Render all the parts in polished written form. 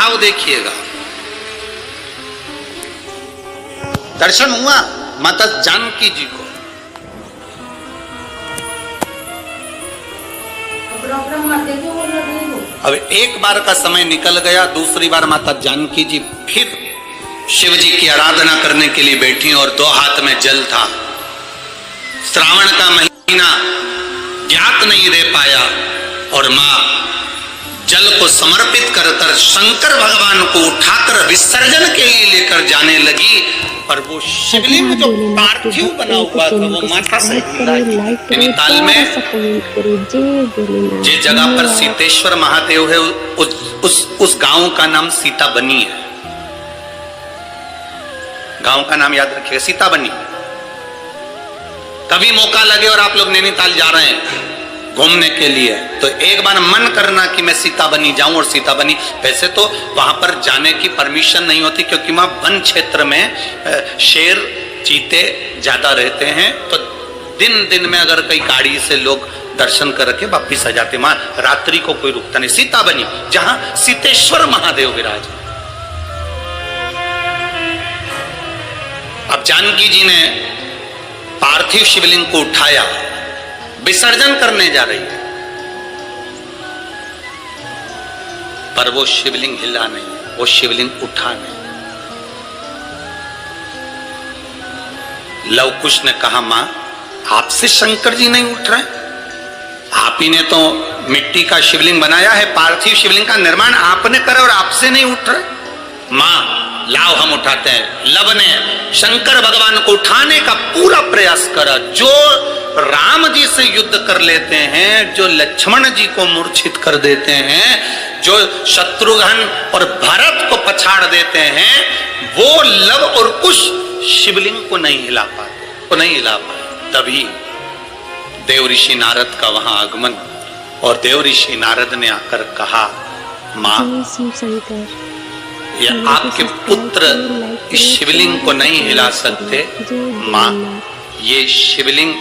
भाव देखिएगा। दर्शन हुआ माता जानकी जी को। अब एक बार का समय निकल गया, दूसरी बार माता जानकी जी फिर शिव जी की आराधना करने के लिए बैठी और दो हाथ में जल था। श्रावण का महीना ज्ञात नहीं रह पाया और मां जल को समर्पित कर शंकर भगवान को उठाकर विसर्जन के लिए लेकर जाने लगी। पर वो शिवलिंग जो पार्थिव बना हुआ था वो माथा से नैनीताल में जिस जगह पर सीतेश्वर महादेव है उस गांव का नाम सीता बनी है। गांव का नाम याद रखिएगा, सीता बनी। कभी मौका लगे और आप लोग नैनीताल जा रहे हैं घूमने के लिए तो एक बार मन करना कि मैं सीता बनी जाऊं और सीता बनी। वैसे तो वहां पर जाने की परमिशन नहीं होती क्योंकि वहां वन क्षेत्र में शेर चीते ज्यादा रहते हैं, तो दिन दिन में अगर कई गाड़ी से लोग दर्शन करके वापिस आ जाते, वहां रात्रि को कोई रुकता नहीं। सीता बनी जहां सीतेश्वर महादेव विराज। अब जानकी जी ने पार्थिव शिवलिंग को उठाया, विसर्जन करने जा रही है, पर वो शिवलिंग हिला नहीं, वो शिवलिंग उठा नहीं। लव कुश ने कहा मां आपसे शंकर जी नहीं उठ रहे, आप ही ने तो मिट्टी का शिवलिंग बनाया है, पार्थिव शिवलिंग का निर्माण आपने करा और आपसे नहीं उठ रहे। मां लाओ हम उठाते हैं। लव ने शंकर भगवान को उठाने का पूरा प्रयास करा। जो राम जी से युद्ध कर लेते हैं, जो लक्ष्मण जी को मूर्छित कर देते हैं, जो शत्रुघ्न और भरत को पछाड़ देते हैं, वो लव और कुश शिवलिंग को नहीं हिला पाए। तभी देव ऋषि नारद का वहां आगमन और देव ऋषि नारद ने आकर कहा मां ये आपके पुत्र इस शिवलिंग को नहीं हिला सकते, मां ये शिवलिंग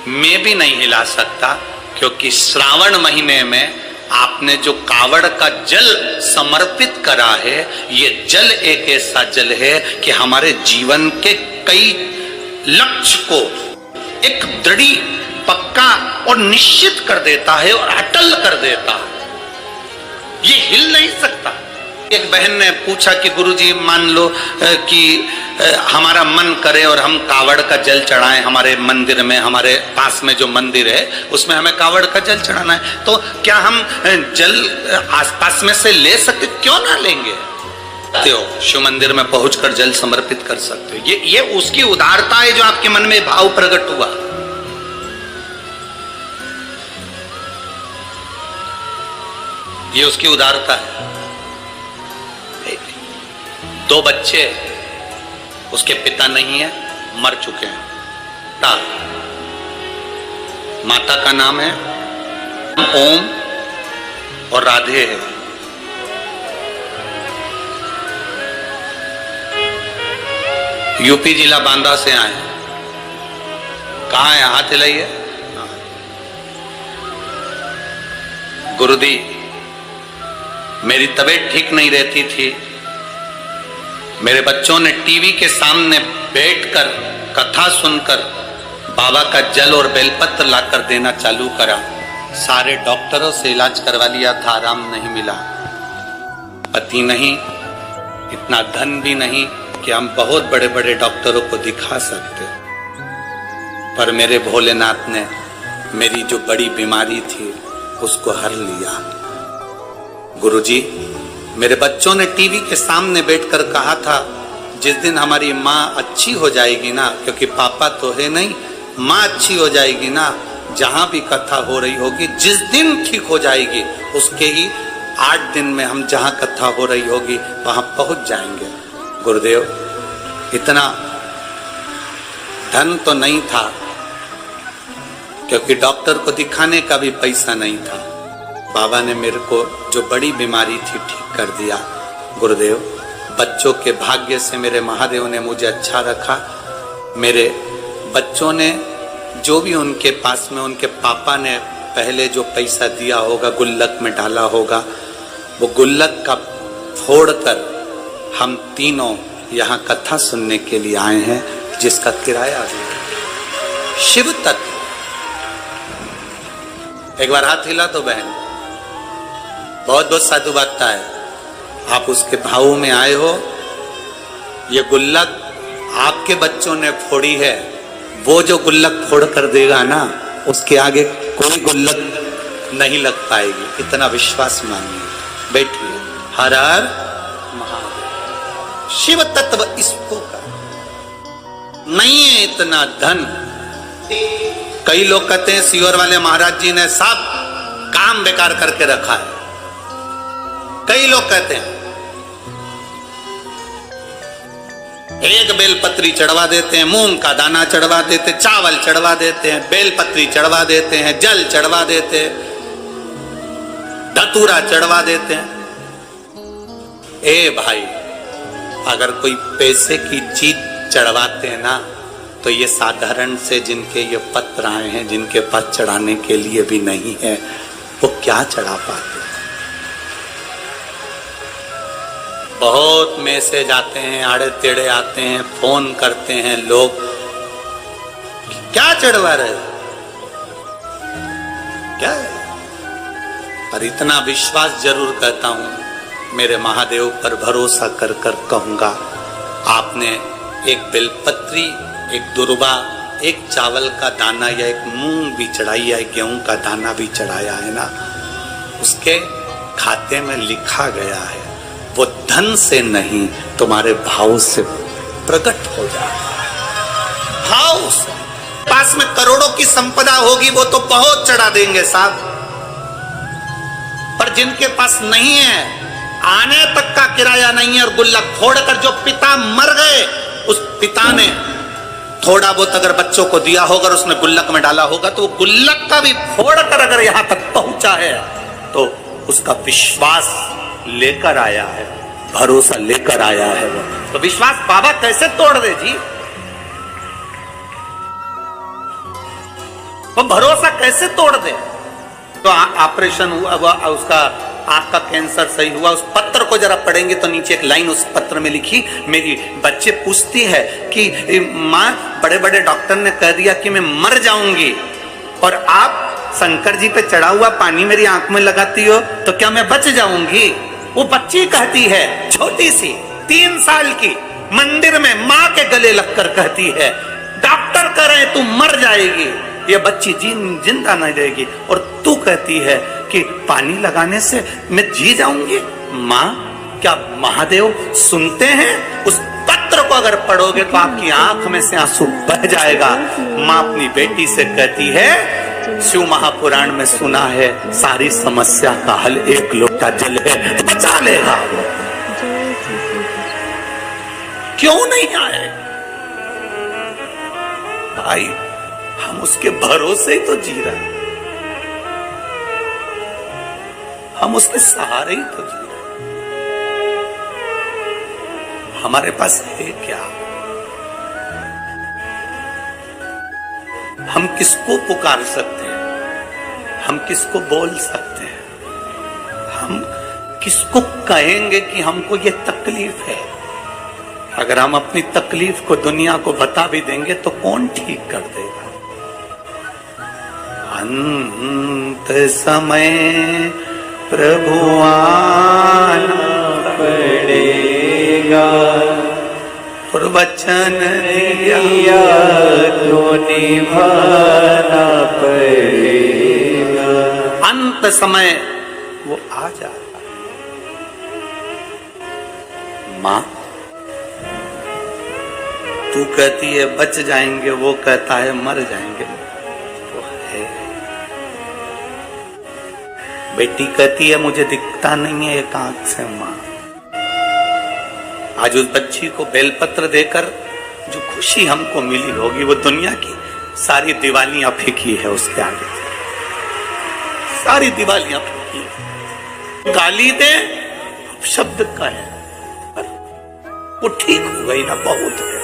मैं भी नहीं हिला सकता क्योंकि श्रावण महीने में आपने जो कावड़ का जल समर्पित करा है, ये जल एक ऐसा जल है कि हमारे जीवन के कई लक्ष्य को एक दृढ़ पक्का और निश्चित कर देता है और अटल कर देता है, ये हिल नहीं सकता। एक बहन ने पूछा कि गुरुजी मान लो कि हमारा मन करे और हम कावड़ का जल चढ़ाएं हमारे मंदिर में, हमारे पास में जो मंदिर है उसमें हमें कावड़ का जल चढ़ाना है, तो क्या हम जल आसपास में से ले सकते? क्यों ना लेंगे, शिव मंदिर में पहुंचकर जल समर्पित कर सकते हो। ये उसकी उदारता है जो आपके मन में भाव प्रकट हुआ। ये उसकी उदारता है। दो बच्चे, उसके पिता नहीं है, मर चुके हैं। माता का नाम है ओम और राधे है। यूपी जिला बांदा से आए। कहाँ है? हाथ हिलाइए। गुरुदी मेरी तबीयत ठीक नहीं रहती थी, मेरे बच्चों ने टीवी के सामने बैठकर कथा सुनकर बाबा का जल और बेलपत्र लाकर देना चालू करा। सारे डॉक्टरों से इलाज करवा लिया था, आराम नहीं मिला। पति नहीं, इतना धन भी नहीं कि हम बहुत बड़े बड़े डॉक्टरों को दिखा सकते, पर मेरे भोलेनाथ ने मेरी जो बड़ी बीमारी थी उसको हर लिया। गुरुजी मेरे बच्चों ने टीवी के सामने बैठकर कहा था जिस दिन हमारी माँ अच्छी हो जाएगी ना, क्योंकि पापा तो है नहीं, माँ अच्छी हो जाएगी ना, जहां भी कथा हो रही होगी जिस दिन ठीक हो जाएगी उसके ही 8 दिन में हम जहां कथा हो रही होगी वहां पहुंच जाएंगे। गुरुदेव इतना धन तो नहीं था क्योंकि डॉक्टर को दिखाने का भी पैसा नहीं था। बाबा ने मेरे को जो बड़ी बीमारी थी ठीक कर दिया। गुरुदेव बच्चों के भाग्य से मेरे महादेव ने मुझे अच्छा रखा। मेरे बच्चों ने जो भी उनके पास में उनके पापा ने पहले जो पैसा दिया होगा गुल्लक में डाला होगा, वो गुल्लक का फोड़कर हम तीनों यहाँ कथा सुनने के लिए आए हैं, जिसका किराया भी शिव तत्व। एक बार हाथ हिला तो बहन, बहुत बहुत साधुवादता है। आप उसके भाव में आए हो। ये गुल्लक आपके बच्चों ने फोड़ी है, वो जो गुल्लक फोड़ कर देगा ना, उसके आगे कोई गुल्लक नहीं लग पाएगी, इतना विश्वास मानिए। बैठिए। हर हर महादेव। शिव तत्व इसको कर, नहीं है इतना धन। कई लोग कहते हैं सीहोर वाले महाराज जी ने सब काम बेकार करके रखा है। कई लोग कहते हैं एक बेलपत्री चढ़वा देते हैं, मूंग का दाना चढ़वा देते, चावल चढ़वा देते हैं, बेलपत्री चढ़वा देते हैं, जल चढ़वा देते हैं, धतूरा चढ़वा देते हैं। ए भाई, अगर कोई पैसे की चीज चढ़वाते हैं ना, तो ये साधारण से जिनके ये पत्र आए हैं, जिनके पास चढ़ाने के लिए भी नहीं है, वो क्या चढ़ा पाते। बहुत मैसेज आते हैं, आड़े टेढ़े आते हैं, फोन करते हैं लोग, क्या चढ़वा रहे क्या। पर इतना विश्वास जरूर कहता हूं, मेरे महादेव पर भरोसा कर कर कहूंगा, आपने एक बेलपत्री, एक दुर्बा, एक चावल का दाना या एक मूंग भी चढ़ाई या एक गेहूं का दाना भी चढ़ाया है ना, उसके खाते में लिखा गया है, वो धन से नहीं तुम्हारे भाव से प्रकट हो जाता है। भाव से। पास में करोड़ों की संपदा होगी, वो तो बहुत चढ़ा देंगे साहब, पर जिनके पास नहीं है, आने तक का किराया नहीं है, और गुल्लक फोड़कर जो पिता मर गए, उस पिता ने थोड़ा बहुत अगर बच्चों को दिया होगा, उसने गुल्लक में डाला होगा, तो वो गुल्लक का भी फोड़कर अगर यहां तक पहुंचा है, तो उसका विश्वास लेकर आया है, भरोसा लेकर आया है। वो तो विश्वास बाबा कैसे तोड़ दे जी, वो भरोसा कैसे तोड़ दे। तो ऑपरेशन हुआ, उसका आंख का कैंसर सही हुआ, उस पत्र को जरा पढ़ेंगे तो नीचे एक लाइन उस पत्र में लिखी, मेरी बच्चे पूछती है कि माँ, बड़े बड़े डॉक्टर ने कह दिया कि मैं मर जाऊंगी, और आप शंकर जी पे चढ़ा हुआ पानी मेरी आंख में लगाती हो, तो क्या मैं बच जाऊंगी। वो बच्ची कहती है, छोटी सी 3 साल की, मंदिर में माँ के गले लगकर कहती है, डॉक्टर कह रहे तू मर जाएगी, ये बच्ची जिंदा नहीं रहेगी, और तू कहती है कि पानी लगाने से मैं जी जाऊंगी। माँ, क्या महादेव सुनते हैं। उस पत्र को अगर पढ़ोगे तो आपकी आंख में से आंसू बह जाएगा। माँ अपनी बेटी से कहती है, शिव महापुराण में सुना है, सारी समस्या का हल एक लोटा जल है, तो बचा लेगा वो। क्यों नहीं आए भाई, हम उसके भरोसे ही तो जी रहे हैं, हम उसके सहारे ही तो जी रहे हैं। हमारे पास है क्या, हम किसको पुकार सकते हैं, हम किसको बोल सकते हैं, हम किसको कहेंगे कि हमको ये तकलीफ है। अगर हम अपनी तकलीफ को दुनिया को बता भी देंगे तो कौन ठीक कर देगा। अंत समय प्रभु आना पड़ेगा, और वचन दिया तो निभाना पड़ेगा। अंत समय वो आ जाएगा। माँ, तू कहती है बच जाएंगे, वो कहता है मर जाएंगे, तो है। बेटी कहती है मुझे दिखता नहीं है एक आंख से। माँ, आज उस बच्ची को बेलपत्र देकर जो खुशी हमको मिली होगी, वो दुनिया की सारी दिवालियां फेंकी है उसके आगे, सारी दिवालियां फेंकी है। गाली दे शब्द का है, वो ठीक हो गई ना, बहुत है।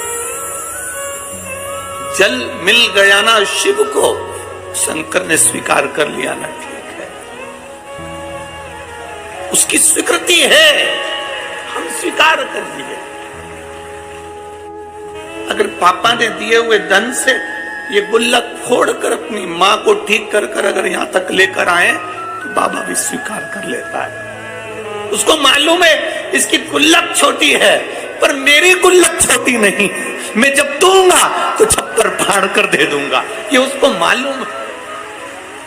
जल मिल गया ना शिव को, शंकर ने स्वीकार कर लिया ना, ठीक है, उसकी स्वीकृति है। कर जिए। अगर पापा ने दिए हुए धन से ये गुल्लक फोड़कर अपनी माँ को ठीक कर कर अगर यहां तक लेकर आए तो बाबा भी स्वीकार कर लेता है। उसको मालूम है इसकी गुल्लक छोटी है, पर मेरी गुल्लक छोटी नहीं, मैं जब दूंगा तो छप्पर फाड़ कर दे दूंगा। ये उसको मालूम है,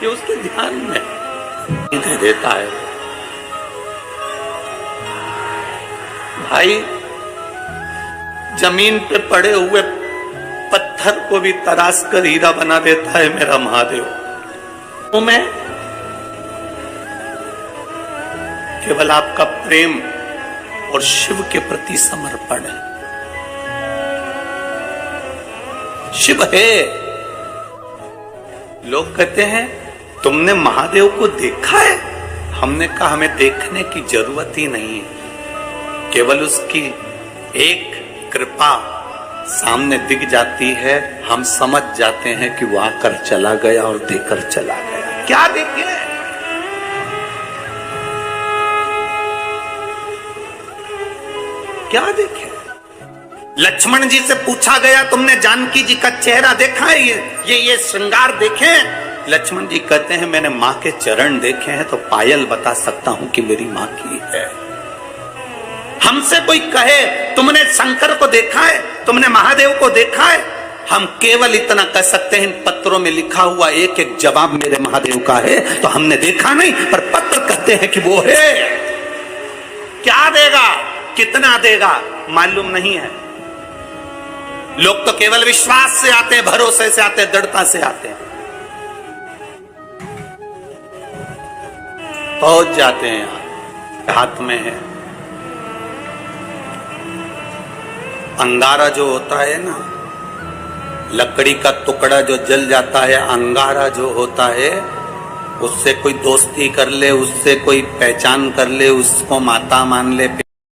ये उसके ध्यान में दे देता है। भाई, जमीन पे पड़े हुए पत्थर को भी तराश कर हीरा बना देता है मेरा महादेव। तो मैं केवल आपका प्रेम और शिव के प्रति समर्पण है। शिव है। लोग कहते हैं तुमने महादेव को देखा है? हमने कहा हमें देखने की जरूरत ही नहीं है, केवल उसकी एक कृपा सामने दिख जाती है, हम समझ जाते हैं कि वो आकर चला गया और देकर चला गया। क्या देखे? क्या देखे? लक्ष्मण जी से पूछा गया तुमने जानकी जी का चेहरा देखा है? ये श्रृंगार देखे? लक्ष्मण जी कहते हैं मैंने माँ के चरण देखे हैं तो पायल बता सकता हूं कि मेरी माँ की है। हमसे कोई कहे तुमने शंकर को देखा है, तुमने महादेव को देखा है, हम केवल इतना कह सकते हैं इन पत्रों में लिखा हुआ एक एक जवाब मेरे महादेव का है। तो हमने देखा नहीं, पर पत्र कहते हैं कि वो है। क्या देगा, कितना देगा मालूम नहीं है। लोग तो केवल विश्वास से आते हैं, भरोसे से आते हैं, दृढ़ता से आते हैं, पहुंच जाते हैं। यहाँ हाथ में है अंगारा जो होता है ना, लकड़ी का टुकड़ा जो जल जाता है, अंगारा जो होता है, उससे कोई दोस्ती कर ले, उससे कोई पहचान कर ले, उसको माता मान ले,